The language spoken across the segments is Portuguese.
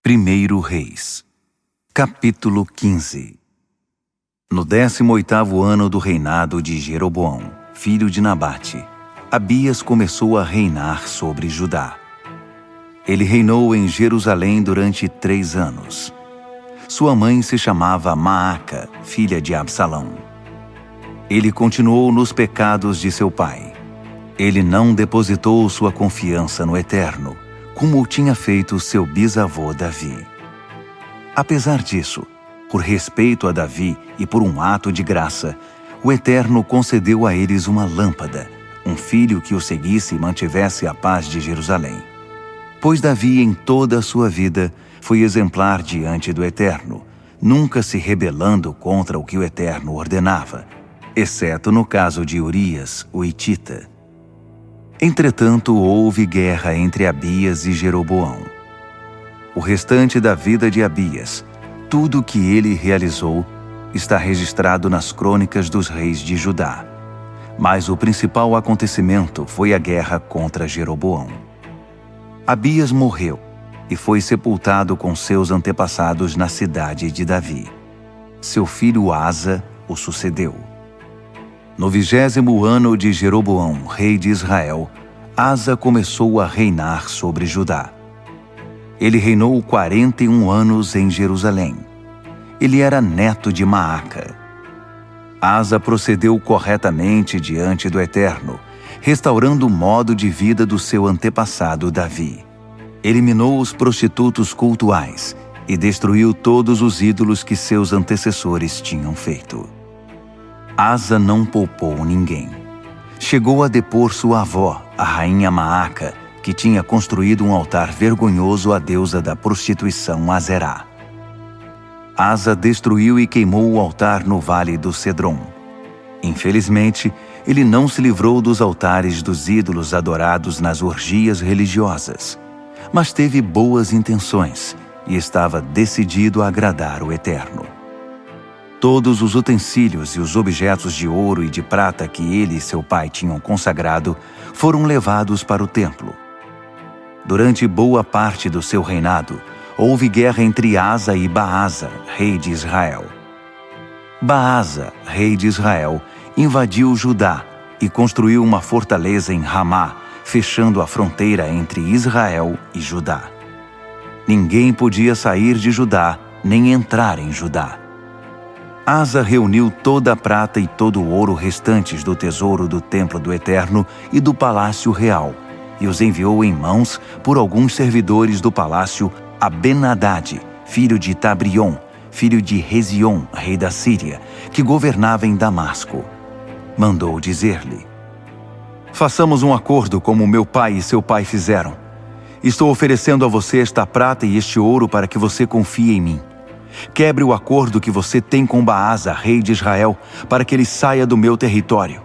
1 Reis, capítulo 15. No 18º ano do reinado de Jeroboão, filho de Nabate, Abias começou a reinar sobre Judá. Ele reinou em Jerusalém durante 3 anos. Sua mãe se chamava Maaca, filha de Absalão. Ele continuou nos pecados de seu pai. Ele não depositou sua confiança no Eterno, como tinha feito seu bisavô Davi. Apesar disso, por respeito a Davi e por um ato de graça, o Eterno concedeu a eles uma lâmpada, um filho que o seguisse e mantivesse a paz de Jerusalém. Pois Davi, em toda a sua vida, foi exemplar diante do Eterno, nunca se rebelando contra o que o Eterno ordenava, exceto no caso de Urias, o hitita. Entretanto, houve guerra entre Abias e Jeroboão. O restante da vida de Abias, tudo o que ele realizou, está registrado nas crônicas dos reis de Judá. Mas o principal acontecimento foi a guerra contra Jeroboão. Abias morreu e foi sepultado com seus antepassados na cidade de Davi. Seu filho Asa o sucedeu. No 20º ano de Jeroboão, rei de Israel, Asa começou a reinar sobre Judá. Ele reinou 41 anos em Jerusalém. Ele era neto de Maaca. Asa procedeu corretamente diante do Eterno, restaurando o modo de vida do seu antepassado Davi. Eliminou os prostitutos cultuais e destruiu todos os ídolos que seus antecessores tinham feito. Asa não poupou ninguém. Chegou a depor sua avó, a rainha Maaca, que tinha construído um altar vergonhoso à deusa da prostituição Azerá. Asa destruiu e queimou o altar no vale do Cedron. Infelizmente, ele não se livrou dos altares dos ídolos adorados nas orgias religiosas, mas teve boas intenções e estava decidido a agradar o Eterno. Todos os utensílios e os objetos de ouro e de prata que ele e seu pai tinham consagrado foram levados para o templo. Durante boa parte do seu reinado, houve guerra entre Asa e Baasa, rei de Israel. Baasa, rei de Israel, invadiu Judá e construiu uma fortaleza em Ramá, fechando a fronteira entre Israel e Judá. Ninguém podia sair de Judá, nem entrar em Judá. Asa reuniu toda a prata e todo o ouro restantes do tesouro do templo do Eterno e do palácio real, e os enviou em mãos por alguns servidores do palácio a Ben-Hadad, filho de Tabrion, filho de Rezion, rei da Síria, que governava em Damasco. Mandou dizer-lhe: façamos um acordo como meu pai e seu pai fizeram. Estou oferecendo a você esta prata e este ouro para que você confie em mim. Quebre o acordo que você tem com Baasa, rei de Israel, para que ele saia do meu território.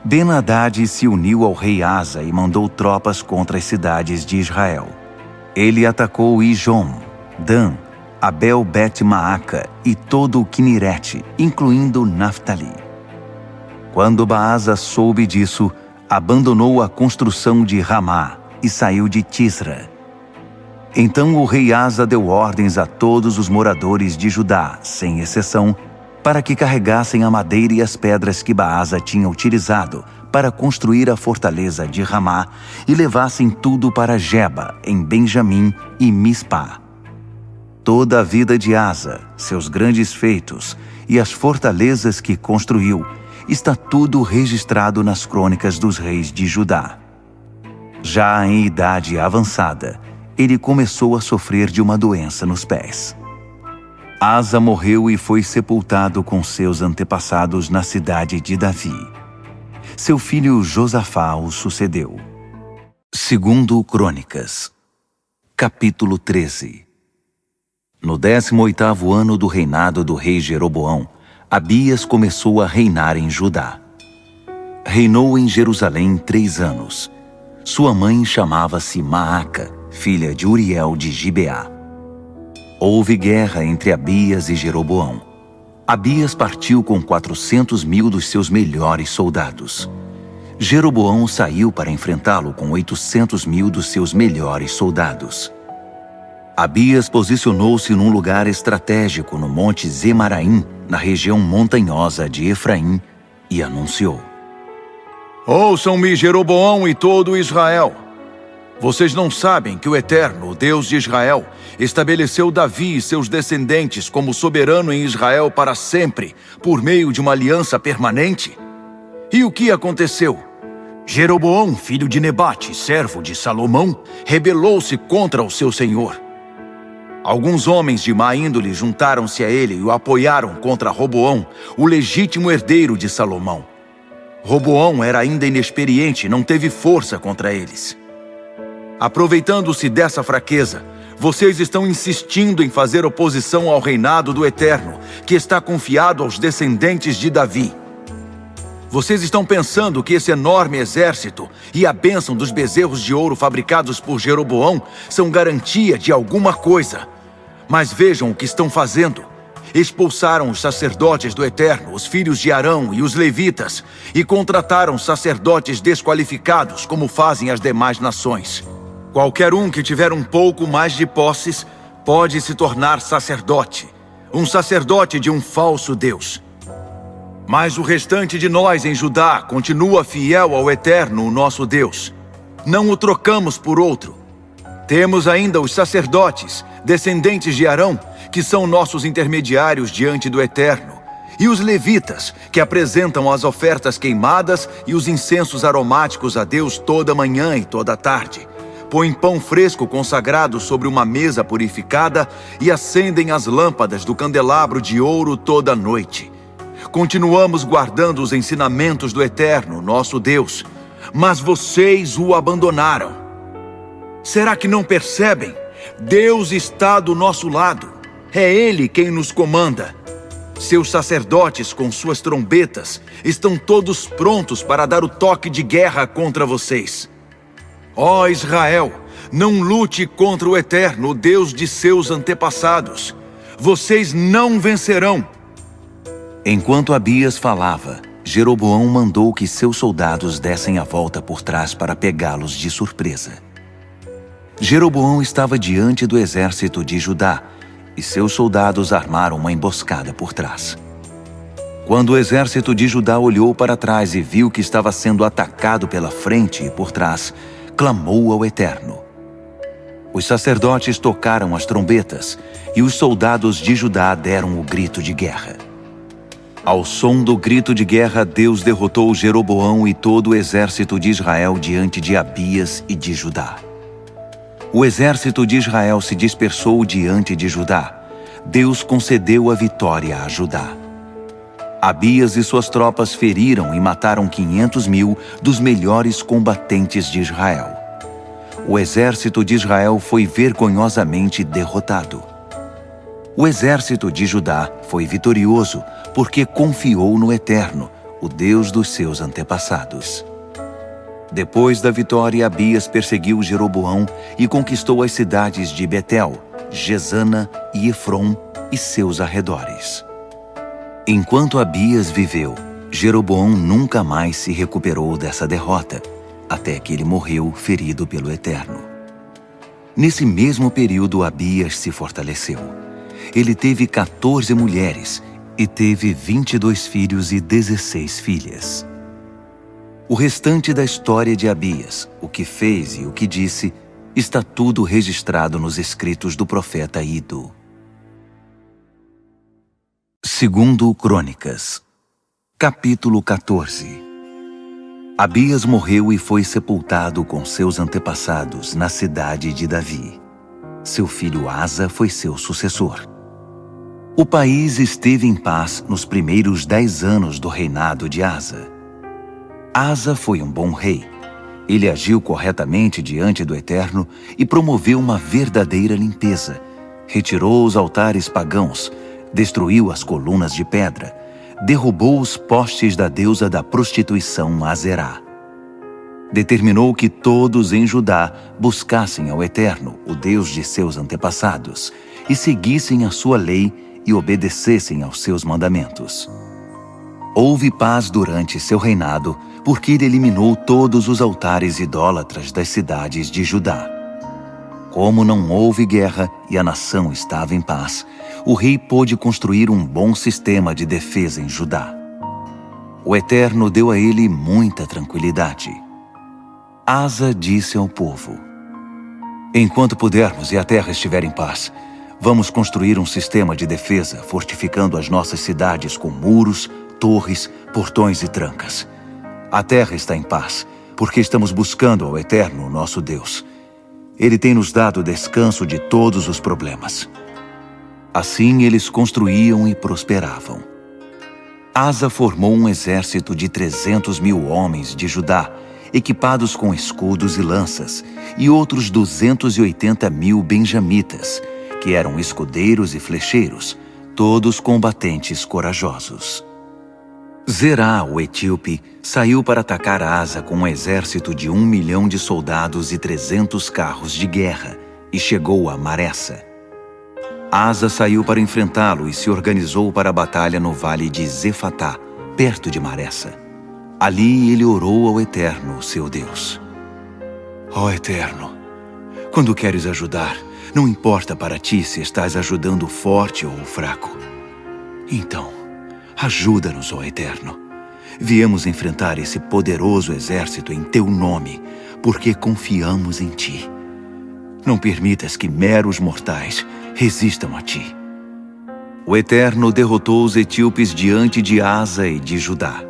Ben-Hadad se uniu ao rei Asa e mandou tropas contra as cidades de Israel. Ele atacou Ijon, Dan, Abel-Bet-Maaca e todo o Quinerete, incluindo Naftali. Quando Baasa soube disso, abandonou a construção de Ramá e saiu de Tisra. Então o rei Asa deu ordens a todos os moradores de Judá, sem exceção, para que carregassem a madeira e as pedras que Baasa tinha utilizado para construir a fortaleza de Ramá e levassem tudo para Geba, em Benjamim e Mispá. Toda a vida de Asa, seus grandes feitos e as fortalezas que construiu, está tudo registrado nas crônicas dos reis de Judá. Já em idade avançada, ele começou a sofrer de uma doença nos pés. Asa morreu e foi sepultado com seus antepassados na cidade de Davi. Seu filho Josafá o sucedeu. 2 Crônicas, capítulo 13. No 18º ano do reinado do rei Jeroboão, Abias começou a reinar em Judá. Reinou em Jerusalém 3 anos. Sua mãe chamava-se Maaca, filha de Uriel de Gibeá. Houve guerra entre Abias e Jeroboão. Abias partiu com 400.000 dos seus melhores soldados. Jeroboão saiu para enfrentá-lo com 800.000 dos seus melhores soldados. Abias posicionou-se num lugar estratégico no Monte Zemaraim, na região montanhosa de Efraim, e anunciou: Ouçam-me, Jeroboão e todo Israel. Vocês não sabem que o Eterno, o Deus de Israel, estabeleceu Davi e seus descendentes como soberano em Israel para sempre, por meio de uma aliança permanente? E o que aconteceu? Jeroboão, filho de Nebate, servo de Salomão, rebelou-se contra o seu senhor. Alguns homens de má índole juntaram-se a ele e o apoiaram contra Roboão, o legítimo herdeiro de Salomão. Roboão era ainda inexperiente e não teve força contra eles. Aproveitando-se dessa fraqueza, vocês estão insistindo em fazer oposição ao reinado do Eterno, que está confiado aos descendentes de Davi. Vocês estão pensando que esse enorme exército e a bênção dos bezerros de ouro fabricados por Jeroboão são garantia de alguma coisa. Mas vejam o que estão fazendo. Expulsaram os sacerdotes do Eterno, os filhos de Arão e os levitas, e contrataram sacerdotes desqualificados, como fazem as demais nações. Qualquer um que tiver um pouco mais de posses pode se tornar sacerdote, um sacerdote de um falso Deus. Mas o restante de nós em Judá continua fiel ao Eterno, o nosso Deus. Não o trocamos por outro. Temos ainda os sacerdotes, descendentes de Arão, que são nossos intermediários diante do Eterno, e os levitas, que apresentam as ofertas queimadas e os incensos aromáticos a Deus toda manhã e toda tarde. Põem pão fresco consagrado sobre uma mesa purificada e acendem as lâmpadas do candelabro de ouro toda noite. Continuamos guardando os ensinamentos do Eterno, nosso Deus, mas vocês o abandonaram. Será que não percebem? Deus está do nosso lado. É Ele quem nos comanda. Seus sacerdotes, com suas trombetas, estão todos prontos para dar o toque de guerra contra vocês. Ó Israel, não lute contra o Eterno, o Deus de seus antepassados. Vocês não vencerão. Enquanto Abias falava, Jeroboão mandou que seus soldados dessem a volta por trás para pegá-los de surpresa. Jeroboão estava diante do exército de Judá, e seus soldados armaram uma emboscada por trás. Quando o exército de Judá olhou para trás e viu que estava sendo atacado pela frente e por trás, clamou ao Eterno. Os sacerdotes tocaram as trombetas, e os soldados de Judá deram o grito de guerra. Ao som do grito de guerra, Deus derrotou Jeroboão e todo o exército de Israel diante de Abias e de Judá. O exército de Israel se dispersou diante de Judá. Deus concedeu a vitória a Judá. Abias e suas tropas feriram e mataram 500.000 dos melhores combatentes de Israel. O exército de Israel foi vergonhosamente derrotado. O exército de Judá foi vitorioso porque confiou no Eterno, o Deus dos seus antepassados. Depois da vitória, Abias perseguiu Jeroboão e conquistou as cidades de Betel, Gesana e Efrom e seus arredores. Enquanto Abias viveu, Jeroboão nunca mais se recuperou dessa derrota, até que ele morreu ferido pelo Eterno. Nesse mesmo período, Abias se fortaleceu. Ele teve 14 mulheres e teve 22 filhos e 16 filhas. O restante da história de Abias, o que fez e o que disse, está tudo registrado nos escritos do profeta Ido. Segundo Crônicas, capítulo 14. Abias morreu e foi sepultado com seus antepassados na cidade de Davi. Seu filho Asa foi seu sucessor. O país esteve em paz nos primeiros 10 anos do reinado de Asa. Asa foi um bom rei. Ele agiu corretamente diante do Eterno e promoveu uma verdadeira limpeza. Retirou os altares pagãos, destruiu as colunas de pedra, derrubou os postes da deusa da prostituição Azerá. Determinou que todos em Judá buscassem ao Eterno, o Deus de seus antepassados, e seguissem a sua lei e obedecessem aos seus mandamentos. Houve paz durante seu reinado, porque ele eliminou todos os altares idólatras das cidades de Judá. Como não houve guerra e a nação estava em paz, o rei pôde construir um bom sistema de defesa em Judá. O Eterno deu a ele muita tranquilidade. Asa disse ao povo: enquanto pudermos e a terra estiver em paz, vamos construir um sistema de defesa, fortificando as nossas cidades com muros, torres, portões e trancas. A terra está em paz, porque estamos buscando ao Eterno, nosso Deus. Ele tem nos dado descanso de todos os problemas. Assim eles construíam e prosperavam. Asa formou um exército de 300.000 homens de Judá, equipados com escudos e lanças, e outros 280.000 benjamitas, que eram escudeiros e flecheiros, todos combatentes corajosos. Zerá, o etíope, saiu para atacar Asa com um exército de 1 milhão de soldados e 300 carros de guerra, e chegou a Maressa. Asa saiu para enfrentá-lo e se organizou para a batalha no vale de Zefatá, perto de Maressa. Ali ele orou ao Eterno, seu Deus. Ó Eterno, quando queres ajudar, não importa para ti se estás ajudando o forte ou o fraco. Então, ajuda-nos, ó Eterno. Viemos enfrentar esse poderoso exército em teu nome, porque confiamos em ti. Não permitas que meros mortais resistam a ti. O Eterno derrotou os etíopes diante de Asa e de Judá.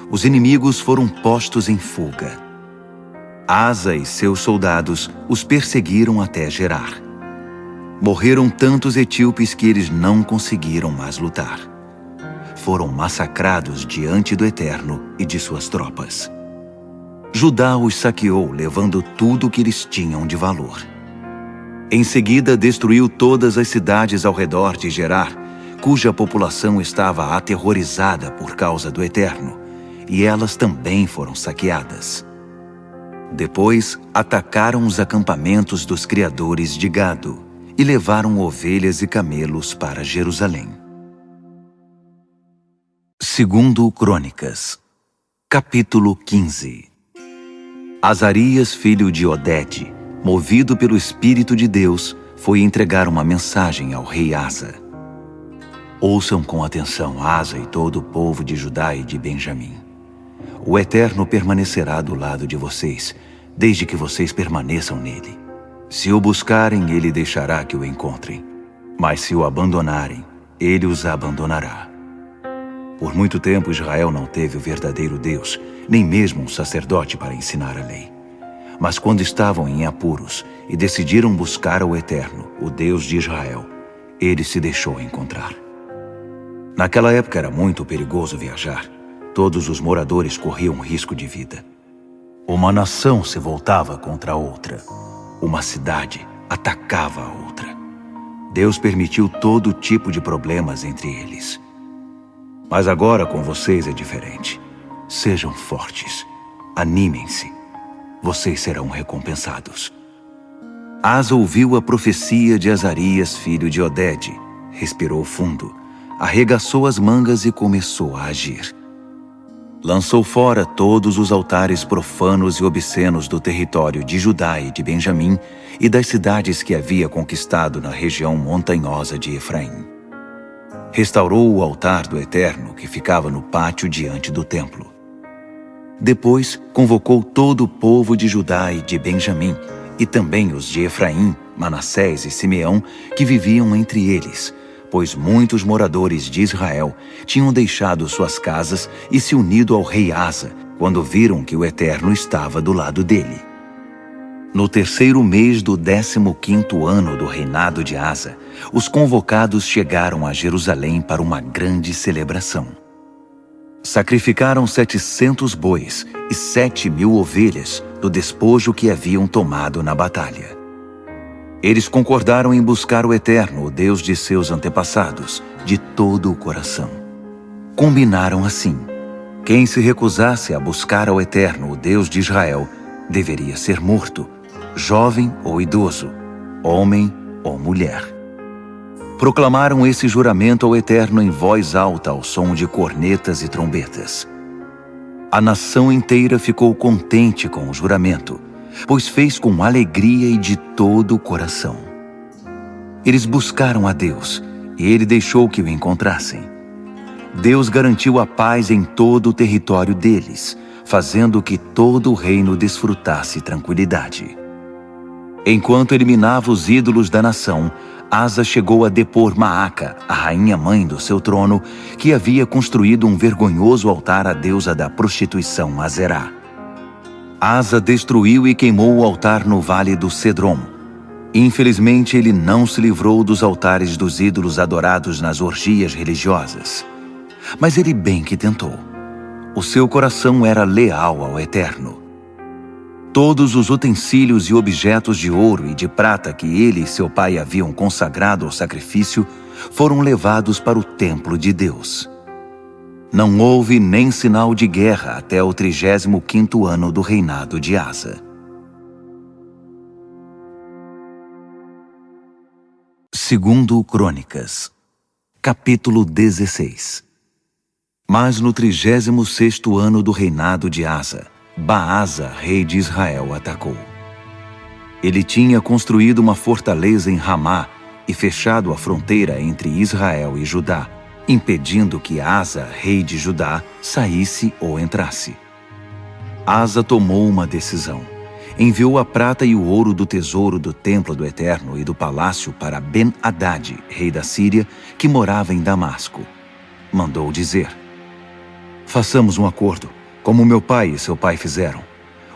Os inimigos foram postos em fuga. Asa e seus soldados os perseguiram até Gerar. Morreram tantos etíopes que eles não conseguiram mais lutar. Foram massacrados diante do Eterno e de suas tropas. Judá os saqueou, levando tudo o que eles tinham de valor. Em seguida, destruiu todas as cidades ao redor de Gerar, cuja população estava aterrorizada por causa do Eterno, e elas também foram saqueadas. Depois, atacaram os acampamentos dos criadores de gado e levaram ovelhas e camelos para Jerusalém. Segundo Crônicas, capítulo 15. Azarias, filho de Odede, movido pelo Espírito de Deus, foi entregar uma mensagem ao rei Asa. Ouçam com atenção, Asa e todo o povo de Judá e de Benjamim. O Eterno permanecerá do lado de vocês, desde que vocês permaneçam nele. Se o buscarem, ele deixará que o encontrem. Mas se o abandonarem, ele os abandonará. Por muito tempo Israel não teve o verdadeiro Deus, nem mesmo um sacerdote para ensinar a lei. Mas quando estavam em apuros e decidiram buscar o Eterno, o Deus de Israel, ele se deixou encontrar. Naquela época era muito perigoso viajar. Todos os moradores corriam risco de vida. Uma nação se voltava contra a outra. Uma cidade atacava a outra. Deus permitiu todo tipo de problemas entre eles. Mas agora com vocês é diferente. Sejam fortes. Animem-se. Vocês serão recompensados. Asa ouviu a profecia de Azarias, filho de Odede. Respirou fundo, arregaçou as mangas e começou a agir. Lançou fora todos os altares profanos e obscenos do território de Judá e de Benjamim e das cidades que havia conquistado na região montanhosa de Efraim. Restaurou o altar do Eterno que ficava no pátio diante do templo. Depois convocou todo o povo de Judá e de Benjamim, e também os de Efraim, Manassés e Simeão, que viviam entre eles, pois muitos moradores de Israel tinham deixado suas casas e se unido ao rei Asa, quando viram que o Eterno estava do lado dele. No 3º mês do 15º ano do reinado de Asa, os convocados chegaram a Jerusalém para uma grande celebração. Sacrificaram 700 bois e 7.000 ovelhas do despojo que haviam tomado na batalha. Eles concordaram em buscar o Eterno, o Deus de seus antepassados, de todo o coração. Combinaram assim: quem se recusasse a buscar ao Eterno, o Deus de Israel, deveria ser morto, jovem ou idoso, homem ou mulher. Proclamaram esse juramento ao Eterno em voz alta ao som de cornetas e trombetas. A nação inteira ficou contente com o juramento, pois fez com alegria e de todo o coração. Eles buscaram a Deus, e Ele deixou que o encontrassem. Deus garantiu a paz em todo o território deles, fazendo que todo o reino desfrutasse tranquilidade. Enquanto eliminava os ídolos da nação, Asa chegou a depor Maaca, a rainha-mãe do seu trono, que havia construído um vergonhoso altar à deusa da prostituição Azerá. Asa destruiu e queimou o altar no vale do Cedrom. Infelizmente, ele não se livrou dos altares dos ídolos adorados nas orgias religiosas. Mas ele bem que tentou. O seu coração era leal ao Eterno. Todos os utensílios e objetos de ouro e de prata que ele e seu pai haviam consagrado ao sacrifício foram levados para o templo de Deus. Não houve nem sinal de guerra até o 35º ano do reinado de Asa. Segundo Crônicas, capítulo 16. Mas no 36º ano do reinado de Asa, Baasa, rei de Israel, atacou. Ele tinha construído uma fortaleza em Ramá e fechado a fronteira entre Israel e Judá, impedindo que Asa, rei de Judá, saísse ou entrasse. Asa tomou uma decisão. Enviou a prata e o ouro do tesouro do templo do Eterno e do palácio para Ben-Hadad, rei da Síria, que morava em Damasco. Mandou dizer: façamos um acordo, como meu pai e seu pai fizeram.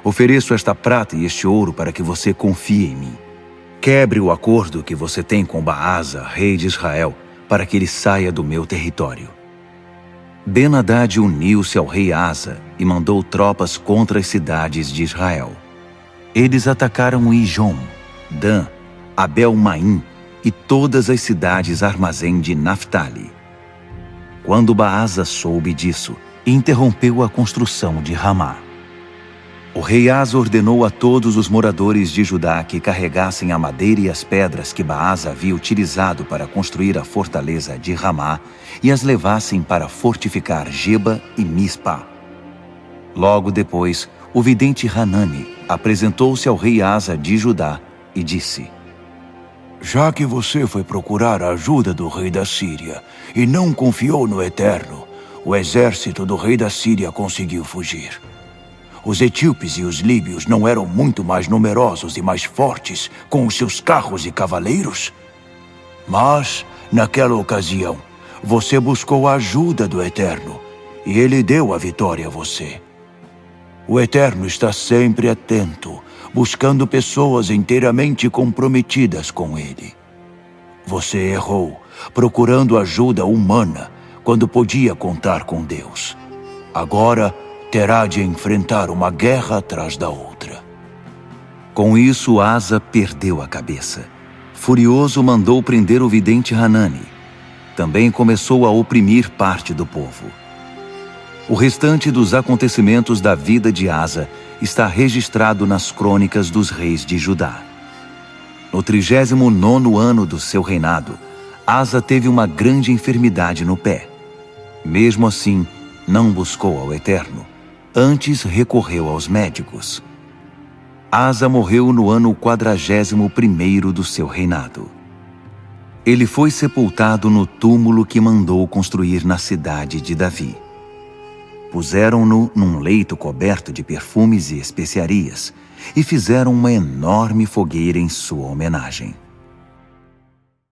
Ofereço esta prata e este ouro para que você confie em mim. Quebre o acordo que você tem com Baasa, rei de Israel, para que ele saia do meu território. Ben-Hadad uniu-se ao rei Asa e mandou tropas contra as cidades de Israel. Eles atacaram Ijon, Dan, Abel-Maim e todas as cidades armazém de Naftali. Quando Baasa soube disso, interrompeu a construção de Ramá. O rei Asa ordenou a todos os moradores de Judá que carregassem a madeira e as pedras que Baasa havia utilizado para construir a fortaleza de Ramá e as levassem para fortificar Geba e Mispa. Logo depois, o vidente Hanani apresentou-se ao rei Asa de Judá e disse: já que você foi procurar a ajuda do rei da Síria e não confiou no Eterno, o exército do rei da Síria conseguiu fugir. Os etíopes e os líbios não eram muito mais numerosos e mais fortes com os seus carros e cavaleiros? Mas, naquela ocasião, você buscou a ajuda do Eterno e ele deu a vitória a você. O Eterno está sempre atento, buscando pessoas inteiramente comprometidas com ele. Você errou, procurando ajuda humana, quando podia contar com Deus. Agora, terá de enfrentar uma guerra atrás da outra. Com isso, Asa perdeu a cabeça. Furioso, mandou prender o vidente Hanani. Também começou a oprimir parte do povo. O restante dos acontecimentos da vida de Asa está registrado nas crônicas dos reis de Judá. No 39º ano do seu reinado, Asa teve uma grande enfermidade no pé. Mesmo assim, não buscou ao Eterno, antes recorreu aos médicos. Asa morreu no ano 41º do seu reinado. Ele foi sepultado no túmulo que mandou construir na cidade de Davi. Puseram-no num leito coberto de perfumes e especiarias e fizeram uma enorme fogueira em sua homenagem.